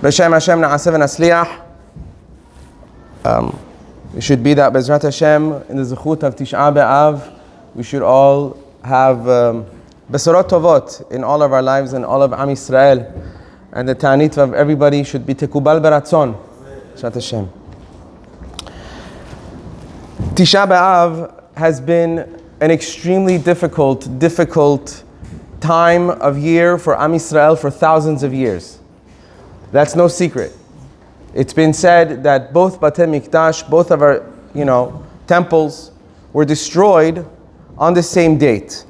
B'Shem Hashem na'aseh v'natzliach. It should be that Bezrat Hashem, in the Zechut of Tisha Be'Av, we should all have Besorot Tovot in all of our lives and all of Am Yisrael. And the Ta'anit of everybody should be Tekubal Beratzon. Bezrat Hashem. Tisha Be'Av has been an extremely difficult time of year for Am Yisrael for thousands of years. That's no secret. It's been said that both Batei Mikdash, both of our, temples were destroyed on the same date,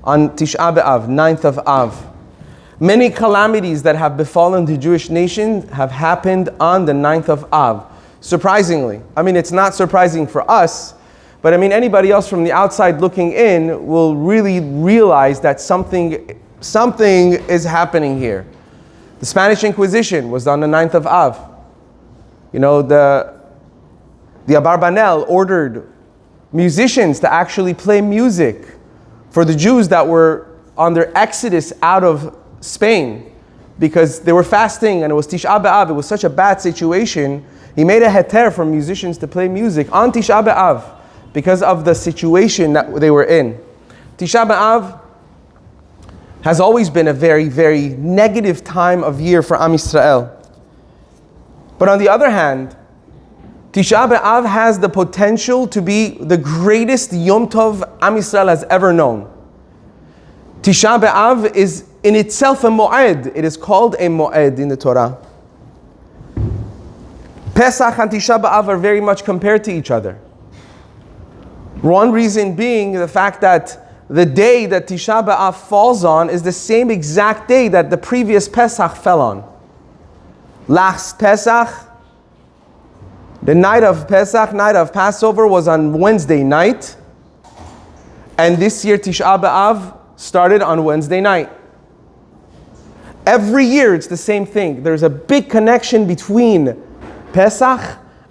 on Tisha Be'Av, 9th of Av. Many calamities that have befallen the Jewish nation have happened on the 9th of Av. Surprisingly. It's not surprising for us, but anybody else from the outside looking in will really realize that something is happening here. The Spanish Inquisition was on the 9th of Av. The Abarbanel ordered musicians to actually play music for the Jews that were on their exodus out of Spain because they were fasting and it was Tisha B'Av. It was such a bad situation. He made a heter for musicians to play music on Tisha B'Av because of the situation that they were in. Tisha B'Av has always been a very, very negative time of year for Am Yisrael. But on the other hand, Tisha B'Av has the potential to be the greatest Yom Tov Am Yisrael has ever known. Tisha B'Av is in itself a Mo'ed. It is called a Mo'ed in the Torah. Pesach and Tisha B'Av are very much compared to each other. One reason being the fact that the day that Tisha B'Av falls on is the same exact day that the previous Pesach fell on. Last Pesach, the night of Pesach, night of Passover, was on Wednesday night. And this year Tisha B'Av started on Wednesday night. Every year it's the same thing. There's a big connection between Pesach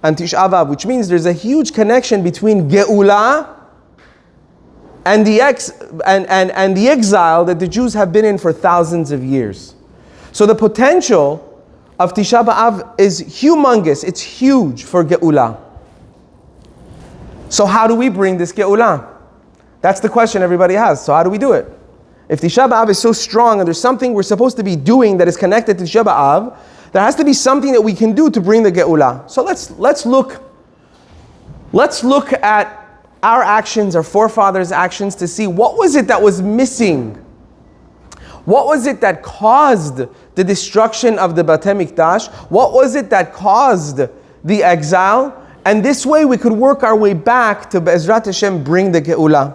and Tisha B'Av, which means there's a huge connection between Geula and the exile that the Jews have been in for thousands of years. So the potential of Tisha B'Av is humongous. It's huge for Geula. So how do we bring this Geula? That's the question everybody has. So how do we do it? If Tisha B'Av is so strong and there's something we're supposed to be doing that is connected to Tisha B'Av, there has to be something that we can do to bring the Geula. So let's look at our actions, our forefathers' actions, to see what was it that was missing. What was it that caused the destruction of the Batei Mikdash? What was it that caused the exile? And this way we could work our way back to Be'ezrat Hashem bring the Geula.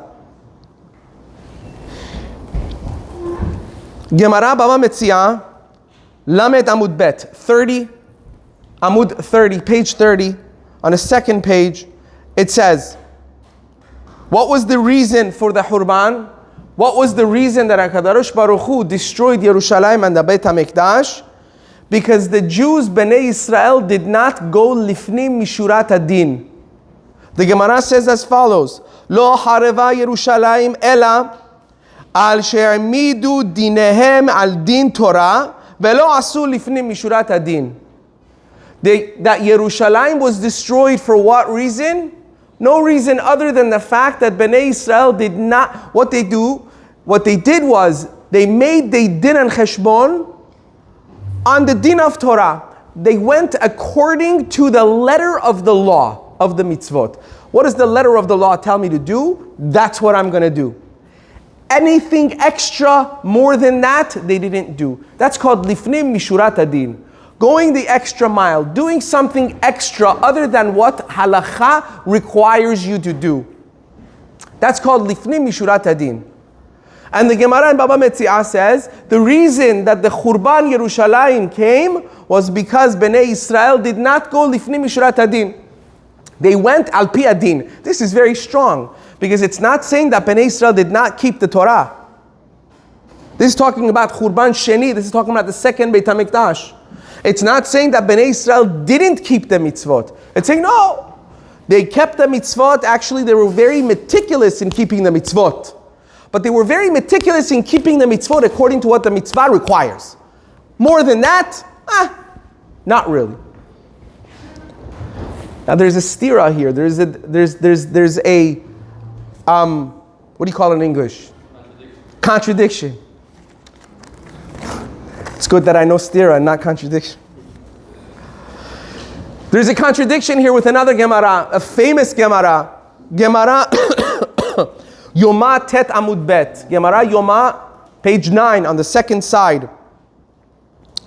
Gemara Baba Metziah, Lamed Amud Bet, 30, Amud 30, page 30, on the second page, it says, what was the reason for the Hurban? What was the reason that HaKadosh Baruch Hu destroyed Yerushalayim and the Beit HaMikdash? Because the Jews, Bnei Israel, did not go lifnim mishurat adin. The Gemara says as follows, Lo hareva Yerushalayim ela al she'amidu dinehem al din Torah velo asu lifnim mishurat adin. That Yerushalayim was destroyed for what reason? No reason other than the fact that Bnei Israel did not, what they did was, they din and cheshbon on the din of Torah. They went according to the letter of the law, of the mitzvot. What does the letter of the law tell me to do? That's what I'm going to do. Anything extra, more than that, they didn't do. That's called lifnim mishurat adin. Going the extra mile, doing something extra other than what halacha requires you to do. That's called lifnim mishurat adin. And the Gemara in Baba Metziah says, the reason that the Churban Yerushalayim came was because Bnei Israel did not go lifnim mishurat adin. They went al pi adin. This is very strong, because it's not saying that Bnei Israel did not keep the Torah. This is talking about Churban Sheni. This is talking about the second Beit HaMikdash. It's not saying that Bnei Israel didn't keep the mitzvot. It's saying, no, they kept the mitzvot. Actually, they were very meticulous in keeping the mitzvot. But they were very meticulous in keeping the mitzvot according to what the mitzvah requires. More than that, Not really. Now there's a stira here. There's a what do you call it in English? Contradiction. It's good that I know stira and not contradiction. There's a contradiction here with another Gemara, a famous Gemara. Gemara Yoma Tet Amud Bet. Gemara Yoma, page 9 on the second side.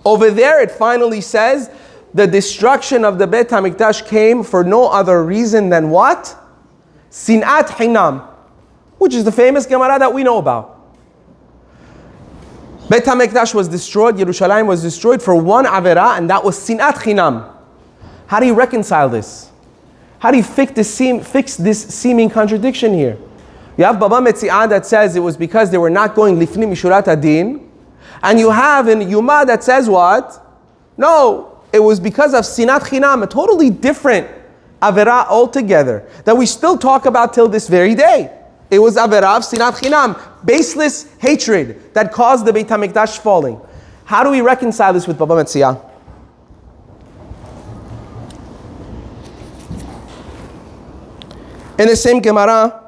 Over there it finally says the destruction of the Beit HaMikdash came for no other reason than what? Sinat Hinam, which is the famous Gemara that we know about. Beit HaMikdash was destroyed, Yerushalayim was destroyed for one Avera, and that was Sinat Hinam. How do you reconcile this? How do you fix this seeming contradiction here? You have Baba Metziah that says it was because they were not going Lifni Mishurat Adin, and you have in Yuma that says what? No, it was because of Sinat Chinam, a totally different Avera altogether, that we still talk about till this very day. It was Avera of Sinat Chinam, baseless hatred that caused the Beit HaMikdash falling. How do we reconcile this with Baba Metziah? In the same Gemara,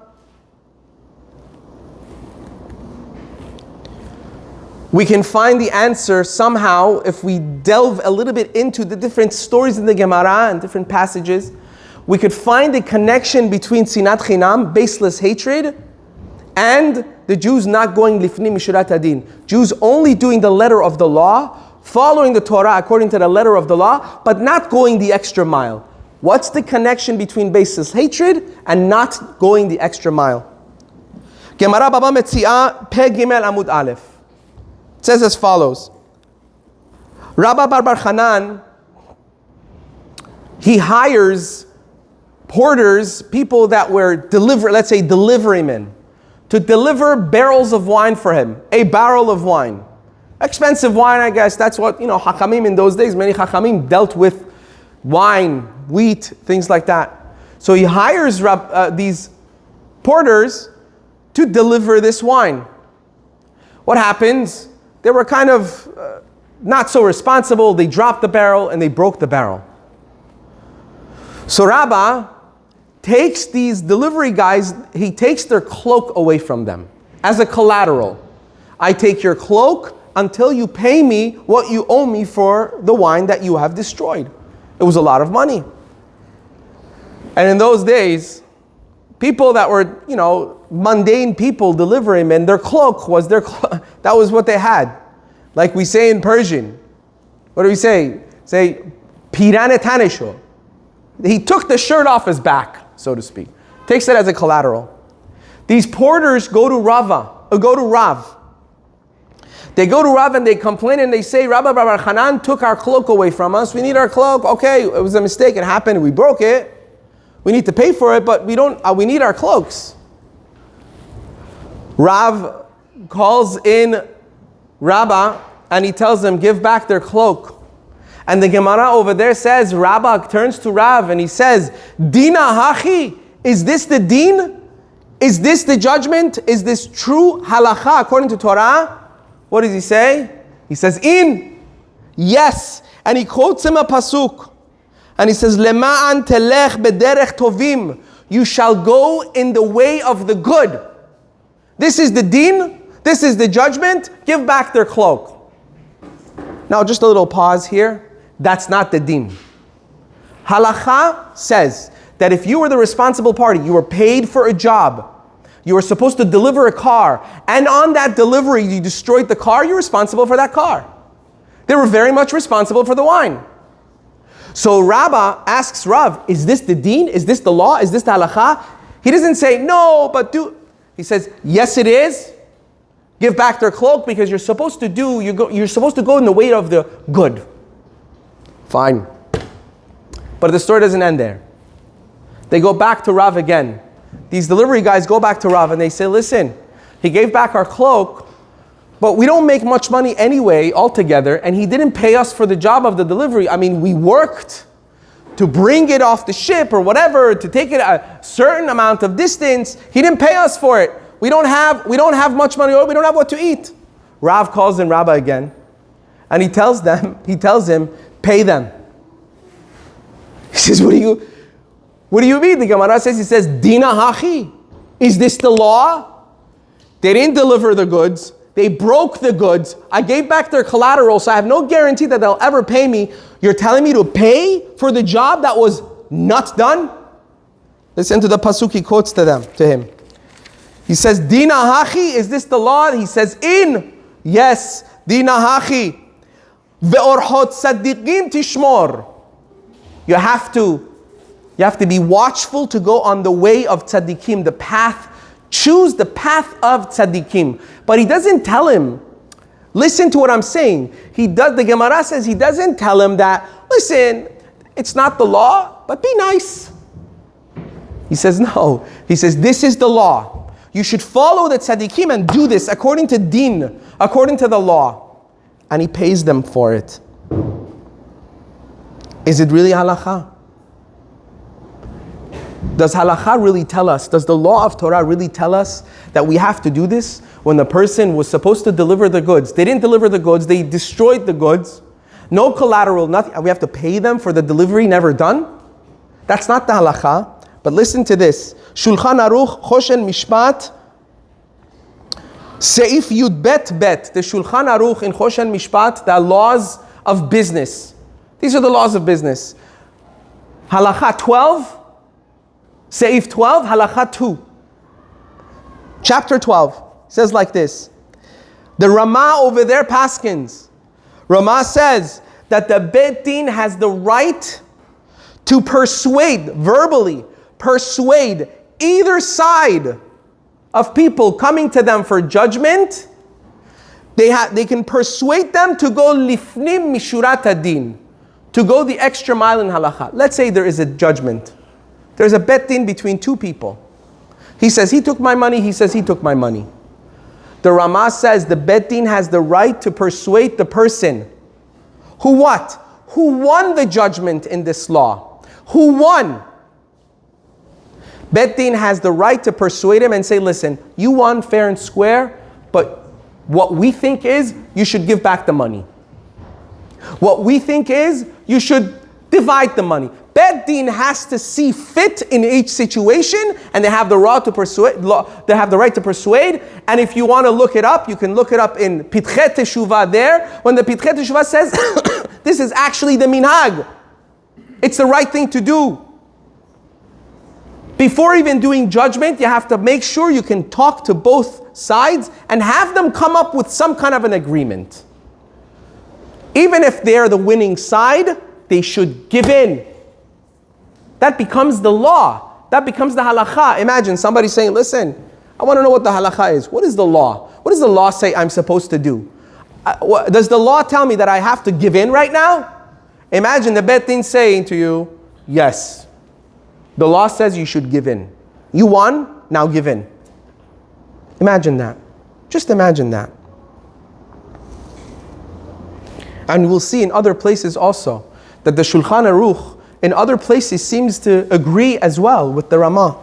we can find the answer somehow if we delve a little bit into the different stories in the Gemara and different passages. We could find a connection between Sinat Chinam, baseless hatred, and the Jews not going Lifni Mishurat Adin. Jews only doing the letter of the law, following the Torah according to the letter of the law, but not going the extra mile. What's the connection between baseless hatred and not going the extra mile? Gemara Baba Metziah, Pe Gimel Amud Aleph. It says as follows. Rabba Bar Chanan, he hires porters, people that were deliverymen, to deliver barrels of wine for him. A barrel of wine. Expensive wine, I guess. That's what, Hachamim in those days, many Hachamim dealt with wine, wheat, things like that. So he hires these porters to deliver this wine. What happens? They were kind of not so responsible. They dropped the barrel and they broke the barrel. So Rabbah takes these delivery guys, he takes their cloak away from them as a collateral. I take your cloak until you pay me what you owe me for the wine that you have destroyed. It was a lot of money. And in those days, people that were, mundane people delivering, and their cloak was that was what they had. Like we say in Persian. What do we say? Say, pirane tanesho. He took the shirt off his back, so to speak. Takes it as a collateral. These porters go to Rav. They go to Rav and they complain and they say, Rabbi Bar Chanan took our cloak away from us. We need our cloak. Okay, it was a mistake. It happened. We broke it. We need to pay for it, but we need our cloaks. Rav calls in Rabbah and he tells them, give back their cloak. And the Gemara over there says, Rabbah turns to Rav and he says, Dina hachi, is this the deen? Is this the judgment? Is this true halacha according to Torah? What does he say? He says, yes. And he quotes him a pasuk. And he says, Lema'an telech bederech tovim. You shall go in the way of the good. This is the deen. This is the judgment. Give back their cloak. Now just a little pause here. That's not the deen. Halacha says that if you were the responsible party, you were paid for a job, you were supposed to deliver a car, and on that delivery you destroyed the car, you're responsible for that car. They were very much responsible for the wine. So Rabbah asks Rav, is this the deen? Is this the law? Is this the halacha? He doesn't say, no, but do. He says, yes it is. Give back their cloak because you're supposed to go in the way of the good. Fine. But the story doesn't end there. They go back to Rav again. These delivery guys go back to Rav and they say, listen, he gave back our cloak, but we don't make much money anyway altogether, and he didn't pay us for the job of the delivery. I mean, we worked to bring it off the ship or whatever, to take it a certain amount of distance. He didn't pay us for it. We don't have much money, or we don't have what to eat. Rav calls in Rabbah again, and he tells him, pay them. He says, what do you mean? The Gemara says, he says, Dina Hachi. Is this the law? They didn't deliver the goods. They broke the goods. I gave back their collateral, so I have no guarantee that they'll ever pay me. You're telling me to pay for the job that was not done? Listen to the pasuk he quotes to him. He says, Dina Hachi, is this the law? He says, yes, Dina Hachi. Ve'orhot tzaddikim tishmor. You have to be watchful to go on the way of tzaddikim, the path. Choose the path of tzaddikim. But he doesn't tell him, listen to what I'm saying. The Gemara says he doesn't tell him that, listen, it's not the law, but be nice. He says, no. He says, this is the law. You should follow the tzaddikim and do this according to din, according to the law. And he pays them for it. Is it really halakha? Does halakha really tell us, does the law of Torah really tell us that we have to do this when the person was supposed to deliver the goods? They didn't deliver the goods, they destroyed the goods. No collateral, nothing. We have to pay them for the delivery never done? That's not the halakha. But listen to this. Shulchan Aruch, Choshen Mishpat, Seif Yud Bet. The Shulchan Aruch in Choshen Mishpat, the laws of business. These are the laws of business. Halakha 12, Seif 12, Halakha 2. Chapter 12 says like this. The Ramah over there paskins. Ramah says that the Beit Din has the right to verbally persuade either side of people coming to them for judgment. They can persuade them to go lifnim mishurat adin, to go the extra mile in halakha. Let's say there is a judgment. There's a bet din between two people. He says he took my money, he says he took my money. The Ramah says the bet din has the right to persuade the person who what? Who won the judgment in this law? Who won? Bet din has the right to persuade him and say, listen, you won fair and square, but what we think is you should give back the money. What we think is you should divide the money. Bet din has to see fit in each situation, and they have the right to persuade. They have the right to persuade. And if you want to look it up, you can look it up in Pitchet Teshuvah there. When the Pitchet Teshuvah says, this is actually the minhag. It's the right thing to do. Before even doing judgment, you have to make sure you can talk to both sides and have them come up with some kind of an agreement. Even if they're the winning side, they should give in. That becomes the law. That becomes the halakha. Imagine somebody saying, listen, I want to know what the halakha is. What is the law? What does the law say I'm supposed to do? Does the law tell me that I have to give in right now? Imagine the bet din saying to you, yes. The law says you should give in. You won, now give in. Imagine that. Just imagine that. And we'll see in other places also that the Shulchan Aruch in other places seems to agree as well with the Ramah.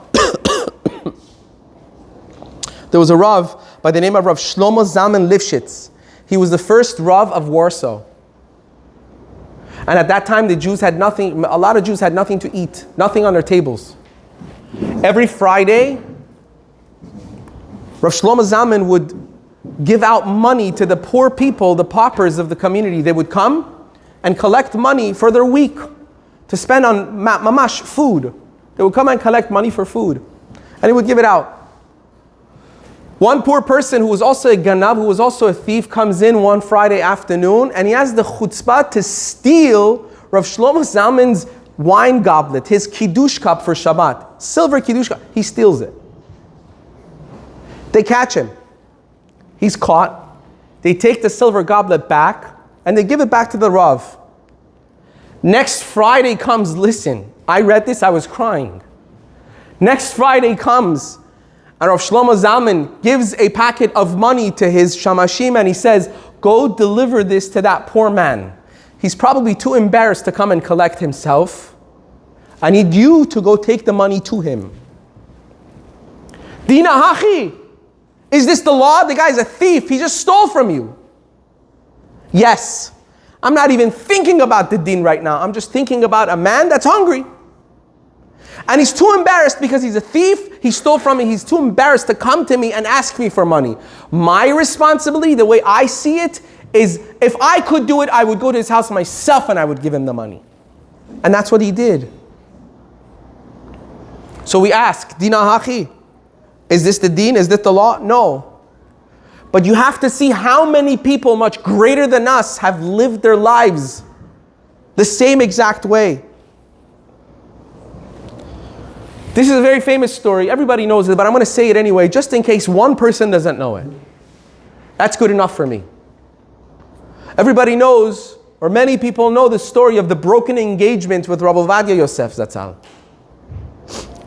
There was a Rav by the name of Rav Shlomo Zalman Lifshitz. He was the first Rav of Warsaw. And at that time, the Jews had nothing, a lot of Jews had nothing to eat, nothing on their tables. Every Friday, Rav Shlomo Zalman would give out money to the poor people, the paupers of the community. They would come and collect money for their week to spend on mamash, food. They would come and collect money for food. And he would give it out. One poor person who was also a ganab, who was also a thief, comes in one Friday afternoon and he has the chutzpah to steal Rav Shlomo Zalman's wine goblet, his kiddush cup for Shabbat. Silver kiddush cup. He steals it. They catch him. He's caught. They take the silver goblet back and they give it back to the Rav. Next Friday comes, listen, I read this, I was crying. Next Friday comes, and Rav Shlomo Zalman gives a packet of money to his shamashim and he says, go deliver this to that poor man. He's probably too embarrassed to come and collect himself. I need you to go take the money to him. Dina Hachi. Is this the law? The guy's a thief. He just stole from you. Yes. I'm not even thinking about the din right now. I'm just thinking about a man that's hungry. And he's too embarrassed because he's a thief. He stole from me. He's too embarrassed to come to me and ask me for money. My responsibility, the way I see it, is if I could do it, I would go to his house myself and I would give him the money. And that's what he did. So we ask, Dina Hachi, is this the deen? Is this the law? No. But you have to see how many people much greater than us have lived their lives the same exact way. This is a very famous story. Everybody knows it, but I'm going to say it anyway, just in case one person doesn't know it. That's good enough for me. Everybody knows, or many people know, the story of the broken engagement with Rav Ovadia Yosef Zatzal.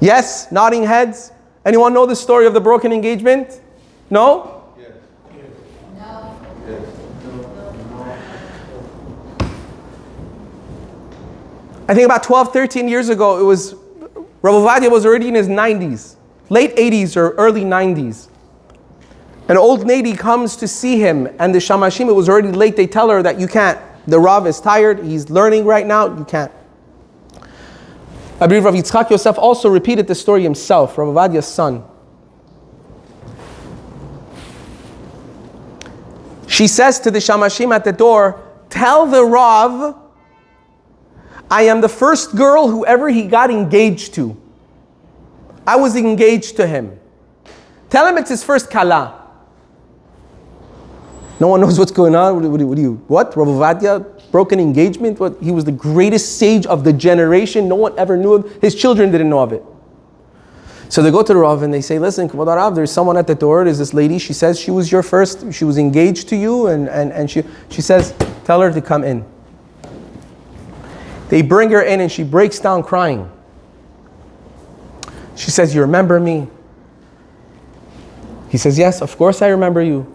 Yes, nodding heads. Anyone know the story of the broken engagement? No? Yes. No. I think about 12, 13 years ago, it was Rav Ovadia was already in his 90s, late 80s or early 90s. An old lady comes to see him, and the Shamashim, it was already late, they tell her that you can't. The Rav is tired, he's learning right now, you can't. I believe Rav Yitzchak Yosef also repeated the story himself, Rav Ovadia's son. She says to the Shamashim at the door, tell the Rav, I am the first girl whoever he got engaged to. I was engaged to him. Tell him it's his first kala. No one knows what's going on. What? Rav Ovadia, broken engagement? What? He was the greatest sage of the generation. No one ever knew of. His children didn't know of it. So they go to the Rav and they say, listen, Kvod Rav, there's someone at the door. There's this lady. She says she was your first. She was engaged to you. And she says, tell her to come in. They bring her in and she breaks down crying. She says, you remember me? He says, yes, of course I remember you.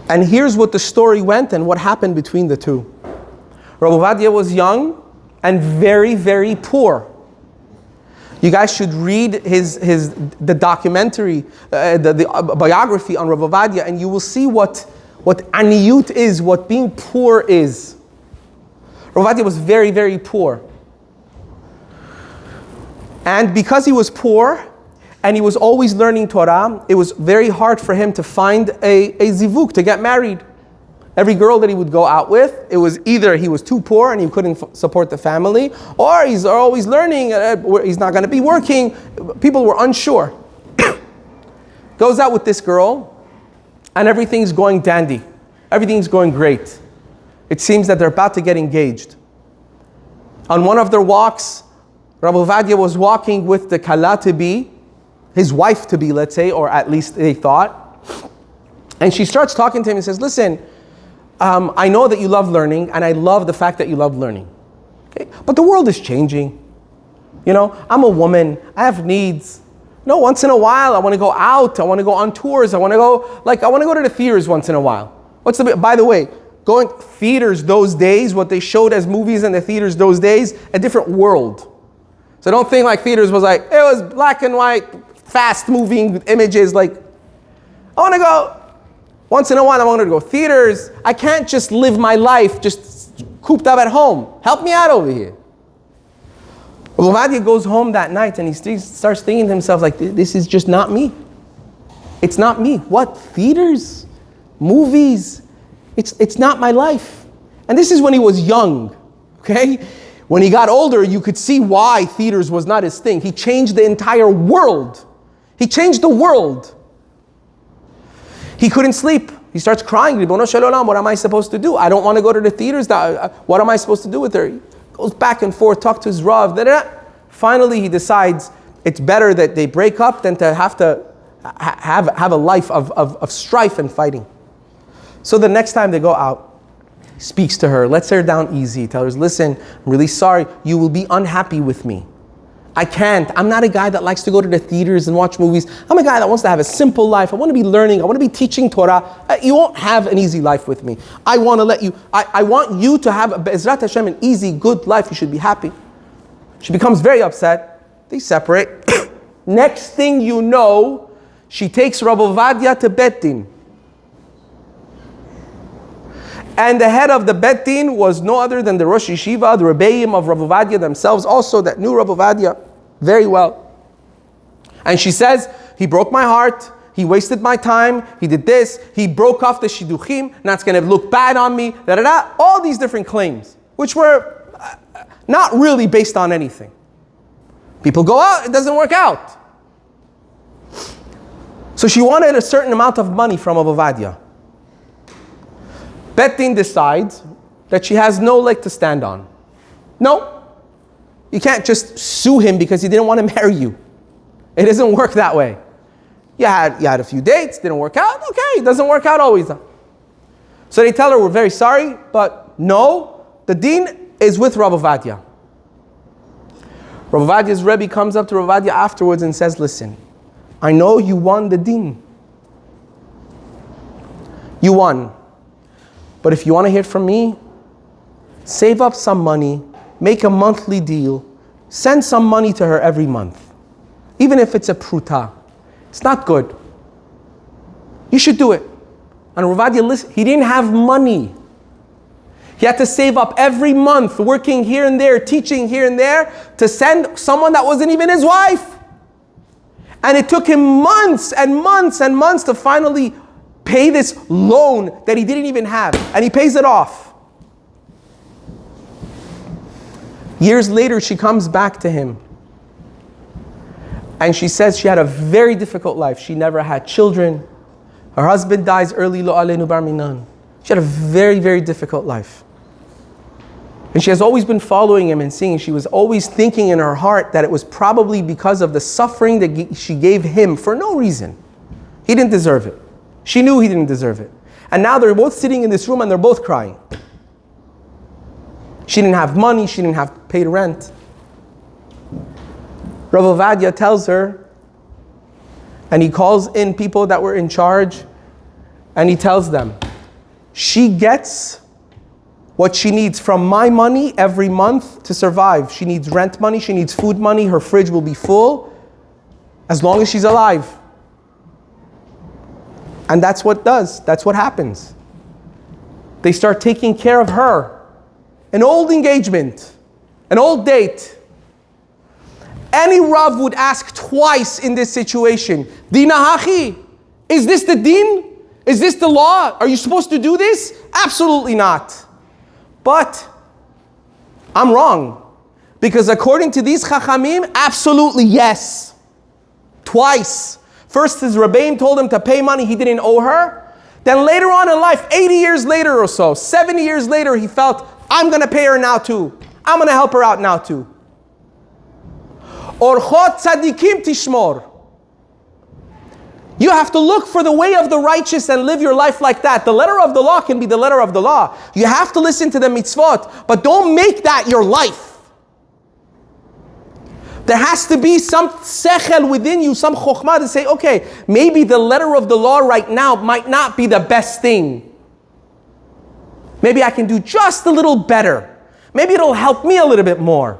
And here's what the story went and what happened between the two. Rav Ovadia was young and very, very poor. You guys should read the documentary, the biography on Rav Ovadia, and you will see what aniyut is, what being poor is. Rav Ovadia was very, very poor. And because he was poor, and he was always learning Torah, it was very hard for him to find a zivuk, to get married. Every girl that he would go out with, it was either he was too poor and he couldn't support the family, or he's always learning, he's not going to be working. People were unsure. Goes out with this girl, and everything's going dandy. Everything's going great. It seems that they're about to get engaged. On one of their walks, Rav Ovadia was walking with the kala to be, his wife to be, let's say, or at least they thought. And she starts talking to him and says, listen, I know that you love learning, and I love the fact that you love learning. Okay? But the world is changing. You know, I'm a woman, I have needs. You know, once in a while, I want to go out, I want to go on tours, I want to go to the theaters once in a while. By the way, going theaters those days, what they showed as movies in the theaters those days, a different world. So don't think like theaters was like, it was black and white, fast moving images. Like, I want to go, once in a while I want to go theaters. I can't just live my life just cooped up at home. Help me out over here. Rav Ovadia goes home that night and he starts thinking to himself like, this is just not me. It's not me. What? Theaters? Movies? It's not my life. And this is when he was young, okay? When he got older, you could see why theaters was not his thing. He changed the entire world. He changed the world. He couldn't sleep. He starts crying. Ribono shel olam, what am I supposed to do? I don't want to go to the theaters. What am I supposed to do with her? He goes back and forth, talk to his Rav. Finally, he decides it's better that they break up than to have a life of strife and fighting. So the next time they go out, speaks to her, lets her down easy, tells her, listen, I'm really sorry, you will be unhappy with me. I can't. I'm not a guy that likes to go to the theaters and watch movies. I'm a guy that wants to have a simple life. I want to be learning. I want to be teaching Torah. You won't have an easy life with me. I want to let you, I want you to have, Be'ezrat Hashem, an easy, good life. You should be happy. She becomes very upset. They separate. Next thing you know, she takes Rav Ovadia to Bet Din. And the head of the Bet Din was no other than the Rosh Yeshiva, the Rebbeim of Rav Ovadia themselves, also that knew Rav Ovadia very well. And she says, he broke my heart, he wasted my time, he did this, he broke off the Shidduchim, now it's going to look bad on me, all these different claims, which were not really based on anything. People go out, it doesn't work out. So she wanted a certain amount of money from Rav Ovadia. Bet Din decides that she has no leg to stand on. No, you can't just sue him because he didn't want to marry you. It doesn't work that way. You had a few dates, didn't work out. Okay, it doesn't work out always. So they tell her, we're very sorry, but no, the din is with Rav Ovadia. Rav Ovadia's Rebbe comes up to Rav Ovadia afterwards and says, listen, I know you won the din. You won. But if you want to hear from me, save up some money, make a monthly deal, send some money to her every month. Even if it's a pruta. It's not good. You should do it. And Rav Ovadia, listen, he didn't have money. He had to save up every month, working here and there, teaching here and there, to send someone that wasn't even his wife. And it took him months and months and months to finally pay this loan that he didn't even have. And he pays it off. Years later, she comes back to him. And she says she had a very difficult life. She never had children. Her husband dies early, lo alenu bar minan. She had a very, very difficult life. And she has always been following him and seeing. She was always thinking in her heart that it was probably because of the suffering that she gave him for no reason. He didn't deserve it. She knew he didn't deserve it. And now they're both sitting in this room and they're both crying. She didn't have money. She didn't have paid rent. Rav Ovadia tells her, and he calls in people that were in charge, and he tells them, she gets what she needs from my money every month to survive. She needs rent money, she needs food money, her fridge will be full as long as she's alive. And that's what happens. They start taking care of her. An old engagement, an old date. Any Rav would ask twice in this situation, Dina hachi, is this the din? Is this the law? Are you supposed to do this? Absolutely not. But I'm wrong. Because according to these chachamim, absolutely yes. Twice. First his Rebbeim told him to pay money he didn't owe her. Then later on in life, 80 years later or so, 70 years later, he felt, I'm going to pay her now too. I'm going to help her out now too. Orchot tzadikim tishmor. You have to look for the way of the righteous and live your life like that. The letter of the law can be the letter of the law. You have to listen to the mitzvot, but don't make that your life. There has to be some sechel within you, some chokhmah to say, okay, maybe the letter of the law right now might not be the best thing. Maybe I can do just a little better. Maybe it'll help me a little bit more.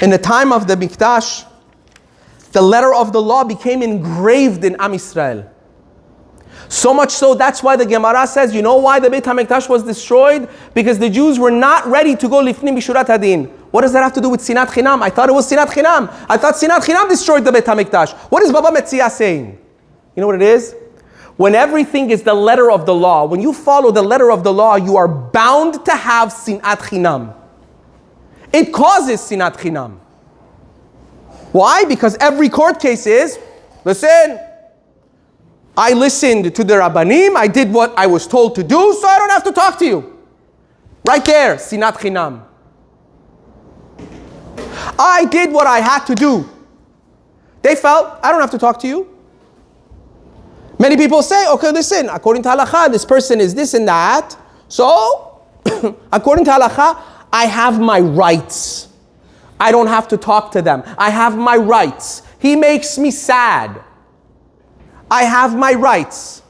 In the time of the Mikdash, the letter of the law became engraved in Am Yisrael. So much so, that's why the Gemara says, you know why the Beit HaMikdash was destroyed? Because the Jews were not ready to go lifnim bishurat hadin. What does that have to do with Sinat Chinam? I thought it was Sinat Chinam. I thought Sinat Chinam destroyed the Beit HaMikdash. What is Baba Metzia saying? You know what it is? When everything is the letter of the law, when you follow the letter of the law, you are bound to have Sinat Chinam. It causes Sinat Chinam. Why? Because every court case is, listen, I listened to the Rabbanim, I did what I was told to do, so I don't have to talk to you. Right there, Sinat Chinam. I did what I had to do. They felt, I don't have to talk to you. Many people say, okay, listen, according to halakha, this person is this and that, so, according to halakha, I have my rights. I don't have to talk to them. I have my rights. He makes me sad. I have my rights.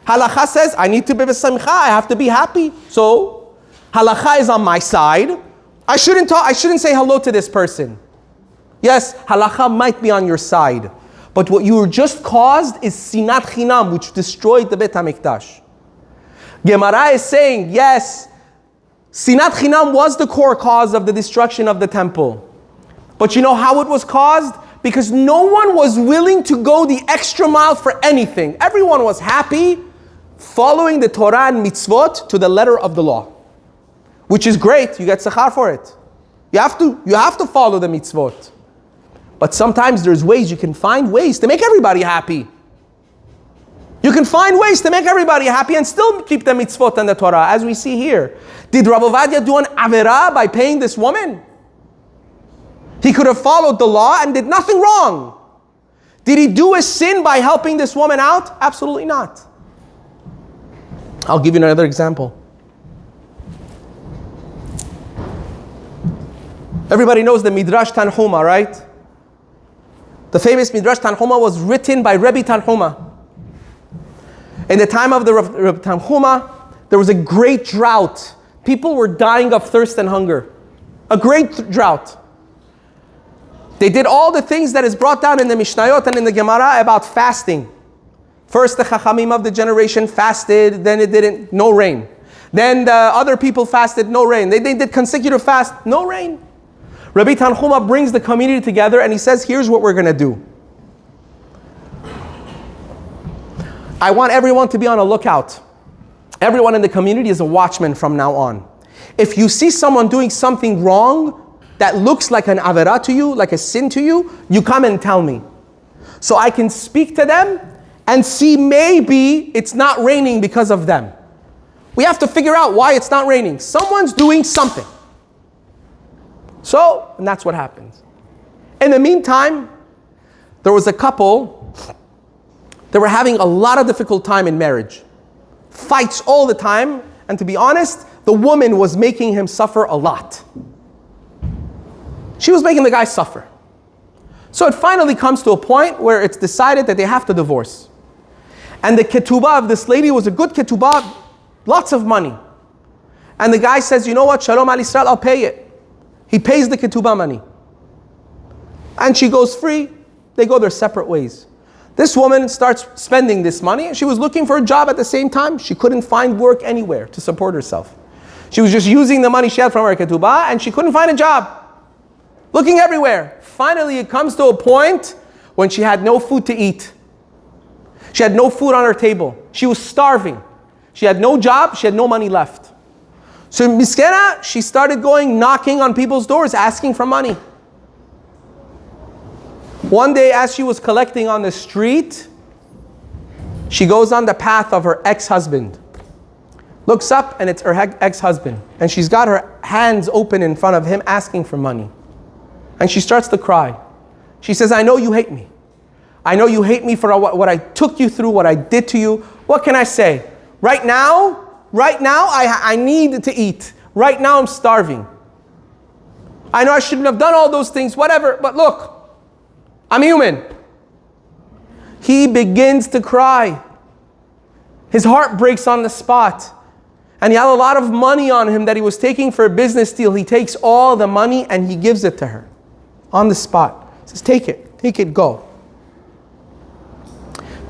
Halakha says, I need to be b'samcha, I have to be happy. So, halakha is on my side. I shouldn't say hello to this person. Yes, halakha might be on your side. But what you were just caused is sinat chinam, which destroyed the Beit HaMikdash. Gemara is saying, yes, sinat chinam was the core cause of the destruction of the temple. But you know how it was caused? Because no one was willing to go the extra mile for anything. Everyone was happy following the Torah and mitzvot to the letter of the law. Which is great, you get sechar for it. You have to follow the mitzvot. But sometimes there's ways, you can find ways to make everybody happy. You can find ways to make everybody happy and still keep the mitzvot and the Torah, as we see here. Did Rav Ovadia do an avera by paying this woman? He could have followed the law and did nothing wrong. Did he do a sin by helping this woman out? Absolutely not. I'll give you another example. Everybody knows the Midrash Tanhuma, right? The famous Midrash Tanhuma was written by Rebbe Tanhuma. In the time of the Rebbe Tanhuma, there was a great drought. People were dying of thirst and hunger. A great drought. They did all the things that is brought down in the Mishnayot and in the Gemara about fasting. First, the Chachamim of the generation fasted, then it didn't, no rain. Then the other people fasted, no rain. They did consecutive fast, no rain. Rabbi Tanhuma brings the community together and he says, here's what we're going to do. I want everyone to be on a lookout. Everyone in the community is a watchman from now on. If you see someone doing something wrong that looks like an avera to you, like a sin to you, you come and tell me. So I can speak to them and see maybe it's not raining because of them. We have to figure out why it's not raining. Someone's doing something. So, and that's what happens. In the meantime, there was a couple that were having a lot of difficult time in marriage. Fights all the time, and to be honest, the woman was making him suffer a lot. She was making the guy suffer. So it finally comes to a point where it's decided that they have to divorce. And the ketubah of this lady was a good ketubah, lots of money. And the guy says, you know what, Shalom Al Yisrael, I'll pay it. He pays the ketubah money. And she goes free. They go their separate ways. This woman starts spending this money. She was looking for a job at the same time. She couldn't find work anywhere to support herself. She was just using the money she had from her ketubah and she couldn't find a job. Looking everywhere. Finally, it comes to a point when she had no food to eat. She had no food on her table. She was starving. She had no job. She had no money left. So Miskena, she started going knocking on people's doors, asking for money. One day as she was collecting on the street, she goes on the path of her ex-husband. Looks up and it's her ex-husband. And she's got her hands open in front of him asking for money. And she starts to cry. She says, I know you hate me. I know you hate me for what I took you through, what I did to you. What can I say? Right now, I need to eat. Right now, I'm starving. I know I shouldn't have done all those things, whatever, but look, I'm human. He begins to cry. His heart breaks on the spot. And he had a lot of money on him that he was taking for a business deal. He takes all the money and he gives it to her on the spot. He says, take it, go.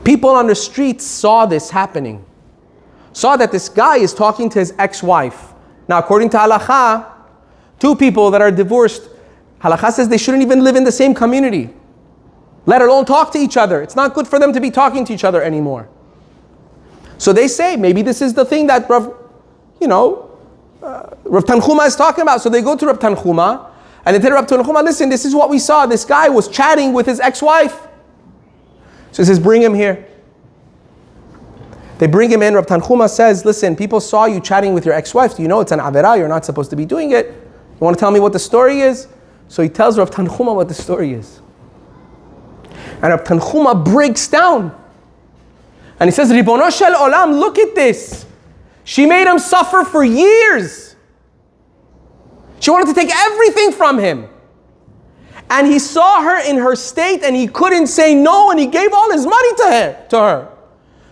People on the streets saw this happening. Saw that this guy is talking to his ex-wife. Now, according to halakha, two people that are divorced, halakha says they shouldn't even live in the same community, let alone talk to each other. It's not good for them to be talking to each other anymore. So they say, maybe this is the thing that Rav Tanhuma is talking about. So they go to Rav Tanhuma, and they tell Rav Tanhuma, listen, this is what we saw. This guy was chatting with his ex-wife. So he says, bring him here. They bring him in. Rav Tanhuma says, listen, people saw you chatting with your ex-wife. Do you know it's an avera? You're not supposed to be doing it. You want to tell me what the story is? So he tells Rav Tanhuma what the story is. And Rav Tanhuma breaks down. And he says, Ribono shel olam, look at this. She made him suffer for years. She wanted to take everything from him. And he saw her in her state and he couldn't say no, and he gave all his money to her.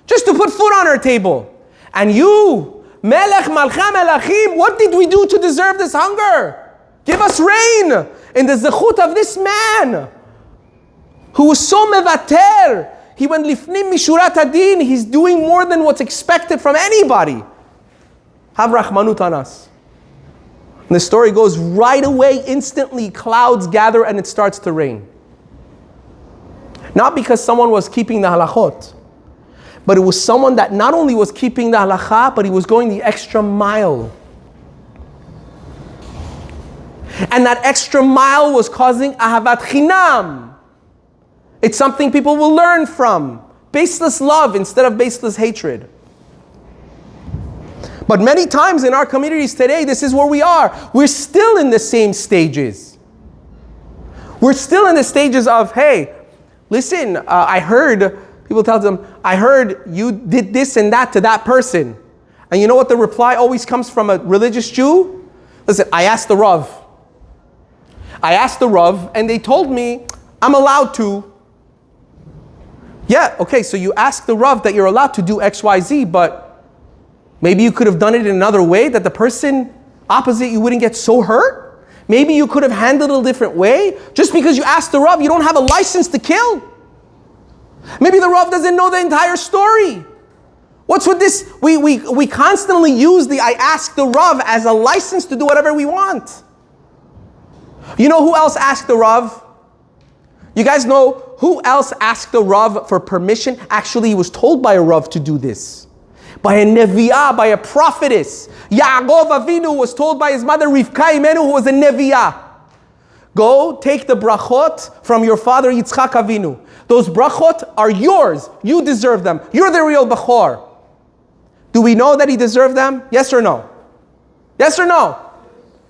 Just to put food on her table. And you, Melech Malcha Melachim, what did we do to deserve this hunger? Give us rain in the zechut of this man. who was so mevater. He went lifnim mishurat adin. He's doing more than what's expected from anybody. Have rachmanut on us. And the story goes right away, instantly, clouds gather and it starts to rain. Not because someone was keeping the halachot, but it was someone that not only was keeping the halacha, but he was going the extra mile. And that extra mile was causing ahavat chinam. It's something people will learn from. Baseless love instead of baseless hatred. But many times in our communities today, this is where we are. We're still in the same stages. We're still in the stages of, hey, listen, I heard, people tell them, I heard you did this and that to that person. And you know what the reply always comes from a religious Jew? Listen, I asked the Rav. And they told me I'm allowed to. Yeah, okay, so you asked the Rav that you're allowed to do X, Y, Z, but maybe you could have done it in another way that the person opposite you wouldn't get so hurt. Maybe you could have handled it a different way. Just because you asked the Rav, you don't have a license to kill. Maybe the Rav doesn't know the entire story. What's with this? We constantly use the I ask the Rav as a license to do whatever we want. You know who else asked the Rav? You guys know who else asked the Rav for permission? Actually, he was told by a Rav to do this. By a neviah, by a prophetess. Yaakov Avinu was told by his mother Rivka Imenu, who was a neviah. Go take the brachot from your father Yitzchak Avinu. Those brachot are yours. You deserve them. You're the real Bechor. Do we know that he deserved them? Yes or no? Yes or no?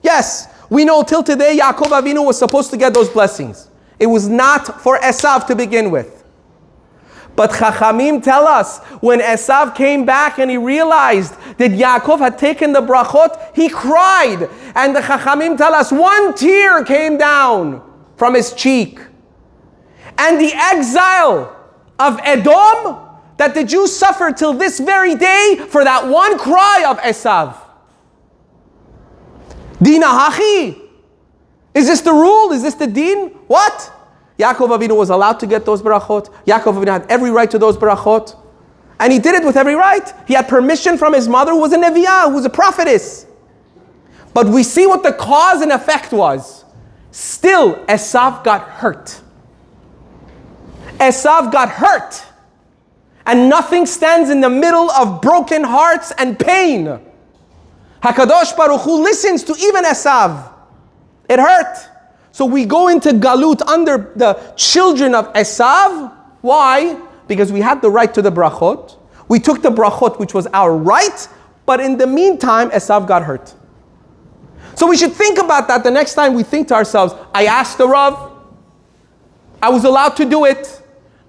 Yes. We know till today Yaakov Avinu was supposed to get those blessings. It was not for Esav to begin with. But Chachamim tell us, when Esav came back and he realized that Yaakov had taken the brachot, he cried. And the Chachamim tell us, one tear came down from his cheek. And the exile of Edom that the Jews suffered till this very day for that one cry of Esav. Dina hachi? Is this the rule? Is this the din? What? Yaakov Avinu was allowed to get those brachot. Yaakov Avinu had every right to those brachot. And he did it with every right. He had permission from his mother, who was a neviah, who was a prophetess. But we see what the cause and effect was. Still, Esav got hurt. Esav got hurt. And nothing stands in the middle of broken hearts and pain. HaKadosh Baruch Hu listens to even Esav. It hurt. So we go into Galut under the children of Esav. Why? Because we had the right to the brachot. We took the brachot, which was our right, but in the meantime, Esav got hurt. So we should think about that the next time we think to ourselves, I asked the Rav, I was allowed to do it.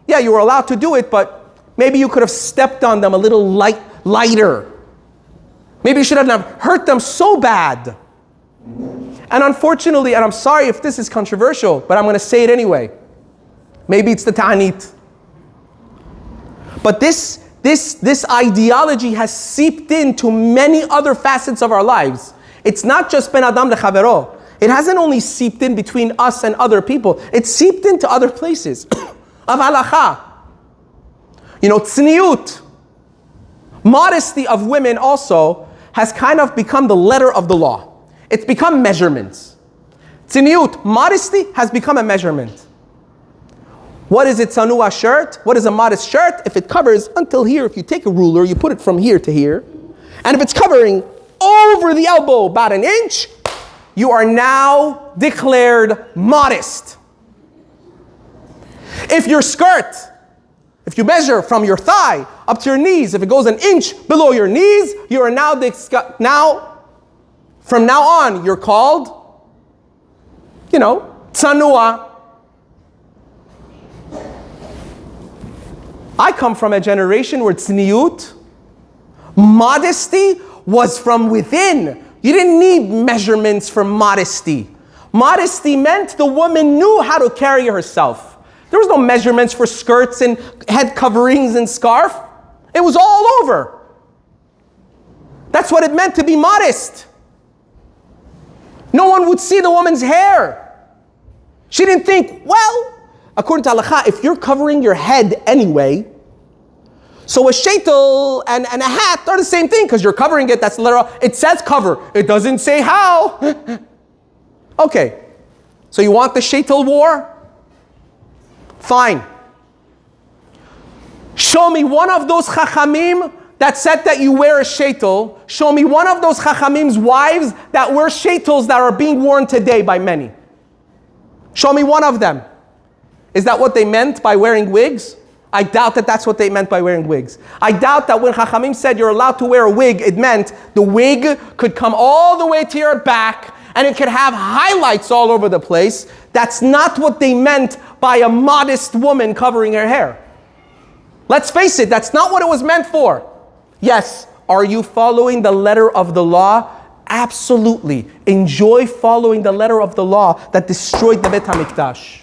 Yeah, you were allowed to do it, but maybe you could have stepped on them a little lighter. Maybe you should have not hurt them so bad. And unfortunately, and I'm sorry if this is controversial, but I'm going to say it anyway. Maybe it's the ta'anit. But this ideology has seeped into many other facets of our lives. It's not just ben adam lechavero. It hasn't only seeped in between us and other people. It's seeped into other places. Of halacha. You know, tzniut. Modesty of women also has kind of become the letter of the law. It's become measurements. Tzniut, modesty, has become a measurement. What is a tzanua shirt? What is a modest shirt? If it covers until here, if you take a ruler, you put it from here to here, and if it's covering over the elbow about an inch, you are now declared modest. If your skirt, if you measure from your thigh up to your knees, if it goes an inch below your knees, you are from now on, you're called, tzanua. I come from a generation where tzniut, modesty, was from within. You didn't need measurements for modesty. Modesty meant the woman knew how to carry herself. There was no measurements for skirts and head coverings and scarf. It was all over. That's what it meant to be modest. No one would see the woman's hair. She didn't think, well, according to halakha, if you're covering your head anyway, so a sheitel and a hat are the same thing because you're covering it. That's literal. It says cover. It doesn't say how. Okay. So you want the sheitel war? Fine. Show me one of those chachamim that said that you wear a sheitel. Show me one of those chachamim's wives that wear sheitels that are being worn today by many. Show me one of them. Is that what they meant by wearing wigs? I doubt that that's what they meant by wearing wigs. I doubt that when Chachamim said you're allowed to wear a wig, it meant the wig could come all the way to your back and it could have highlights all over the place. That's not what they meant by a modest woman covering her hair. Let's face it, that's not what it was meant for. Yes, are you following the letter of the law? Absolutely. Enjoy following the letter of the law that destroyed the Beit HaMikdash.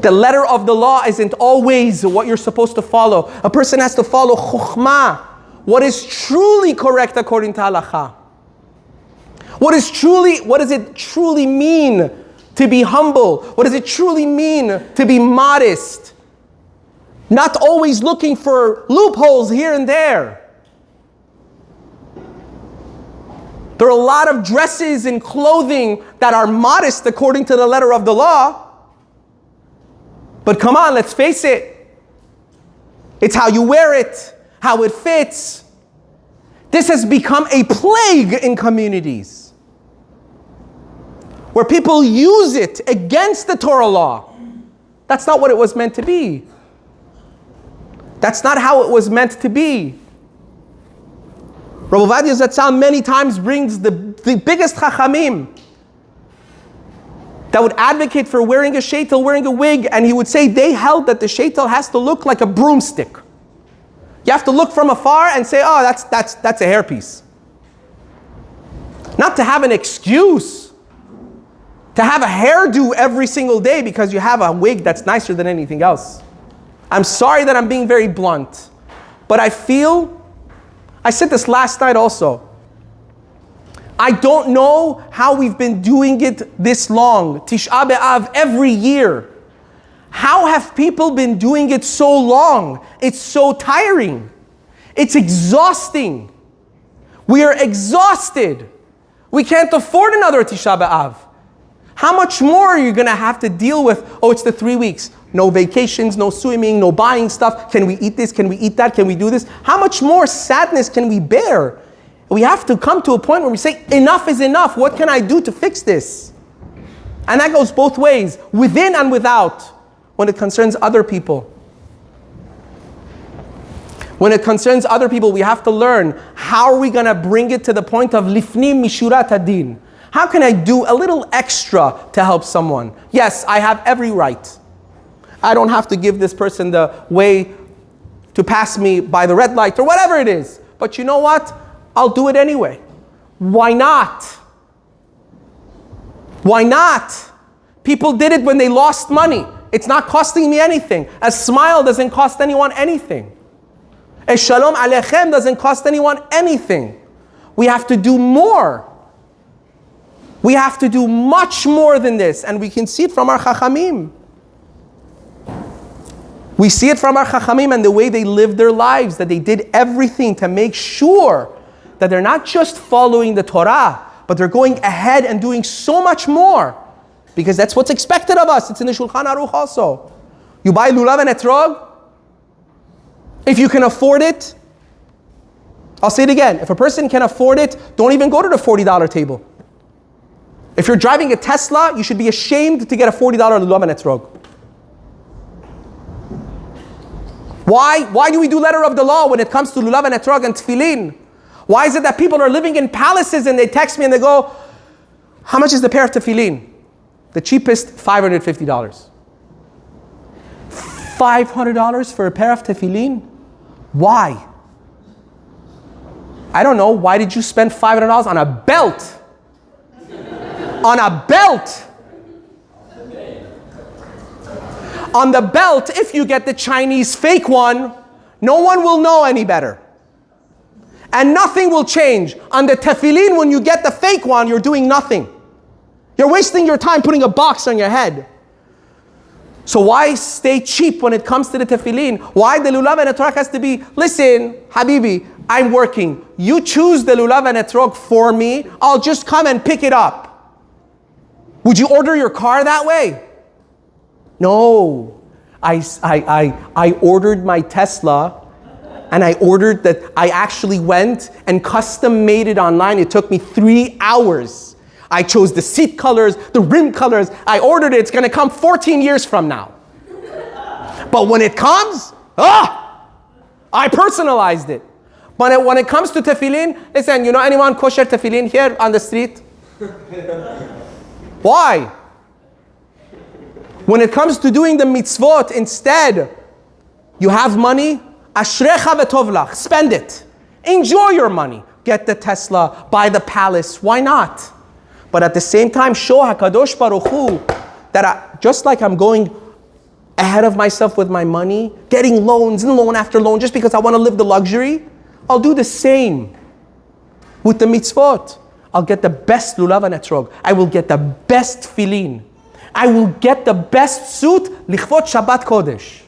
The letter of the law isn't always what you're supposed to follow. A person has to follow chokhmah, what is truly correct according to halakha. What does it truly mean to be humble? What does it truly mean to be modest? Not always looking for loopholes here and there. There are a lot of dresses and clothing that are modest according to the letter of the law. But come on, let's face it. It's how you wear it, how it fits. This has become a plague in communities where people use it against the Torah law. That's not what it was meant to be. That's not how it was meant to be. Rav Ovadia Zatzal many times brings the biggest chachamim that would advocate for wearing a sheitel, wearing a wig, and he would say they held that the sheitel has to look like a broomstick. You have to look from afar and say, oh, that's a hairpiece. Not to have an excuse to have a hairdo every single day because you have a wig that's nicer than anything else. I'm sorry that I'm being very blunt, but I said this last night also, I don't know how we've been doing it this long. Tisha Be'Av every year. How have people been doing it so long? It's so tiring. It's exhausting. We are exhausted. We can't afford another Tisha Be'Av. How much more are you going to have to deal with? Oh, it's the 3 weeks. No vacations, no swimming, no buying stuff. Can we eat this? Can we eat that? Can we do this? How much more sadness can we bear? We have to come to a point where we say, enough is enough. What can I do to fix this? And that goes both ways, within and without, when it concerns other people. When it concerns other people, we have to learn, how are we going to bring it to the point of lifnim mishurat hadin? How can I do a little extra to help someone? Yes, I have every right. I don't have to give this person the way to pass me by the red light or whatever it is. But you know what? I'll do it anyway. Why not? Why not? People did it when they lost money. It's not costing me anything. A smile doesn't cost anyone anything. A shalom aleichem doesn't cost anyone anything. We have to do more. We have to do much more than this. And we can see it from our chachamim. We see it from our chachamim and the way they lived their lives, that they did everything to make sure that they're not just following the Torah, but they're going ahead and doing so much more. Because that's what's expected of us. It's in the Shulchan Aruch also. You buy lulav and etrog, if you can afford it. I'll say it again. If a person can afford it, don't even go to the $40 table. If you're driving a Tesla, you should be ashamed to get a $40 lulav and etrog. Why do we do letter of the law when it comes to lulav and etrog and tefillin? Why is it that people are living in palaces and they text me and they go, how much is the pair of tefillin? The cheapest, $550. $500 for a pair of tefillin? Why? I don't know. Why did you spend $500 on a belt? On a belt! On the belt, if you get the Chinese fake one, no one will know any better. And nothing will change. On the tefillin, when you get the fake one, you're doing nothing. You're wasting your time putting a box on your head. So why stay cheap when it comes to the tefillin? Why the lulav and etrog has to be, listen, Habibi, I'm working. You choose the lulav and etrog for me. I'll just come and pick it up. Would you order your car that way? No. I ordered my Tesla, and I ordered that. I actually went and custom made it online. It took me 3 hours. I chose the seat colors, the rim colors. I ordered it. It's going to come 14 years from now. But when it comes, I personalized it. But when it comes to tefillin, listen, you know anyone kosher tefillin here on the street? Why? When it comes to doing the mitzvot, instead, you have money, ashrecha v'tovlach, spend it. Enjoy your money. Get the Tesla, buy the palace. Why not? But at the same time, show HaKadosh Baruch Hu that just like I'm going ahead of myself with my money, getting loans and loan after loan just because I want to live the luxury, I'll do the same with the mitzvot. I'll get the best lulav and etrog. I will get the best tefillin. I will get the best suit, lichvot Shabbat Kodesh.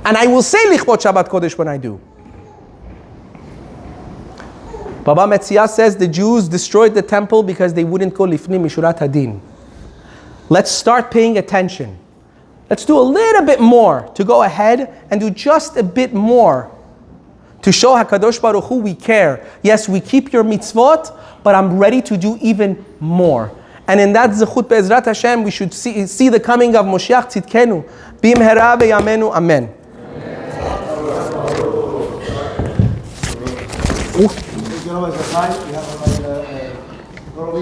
And I will say lichvot Shabbat Kodesh when I do. Baba Metzia says the Jews destroyed the temple because they wouldn't go lifni mishurat hadin. Let's start paying attention. Let's do a little bit more to go ahead and do just a bit more to show HaKadosh Baruch Hu we care. Yes, we keep your mitzvot, but I'm ready to do even more. And in that zechut be'ezrat Hashem, we should see the coming of Moshiach Tzidkenu. B'imhera b'yamenu. Amen. Amen.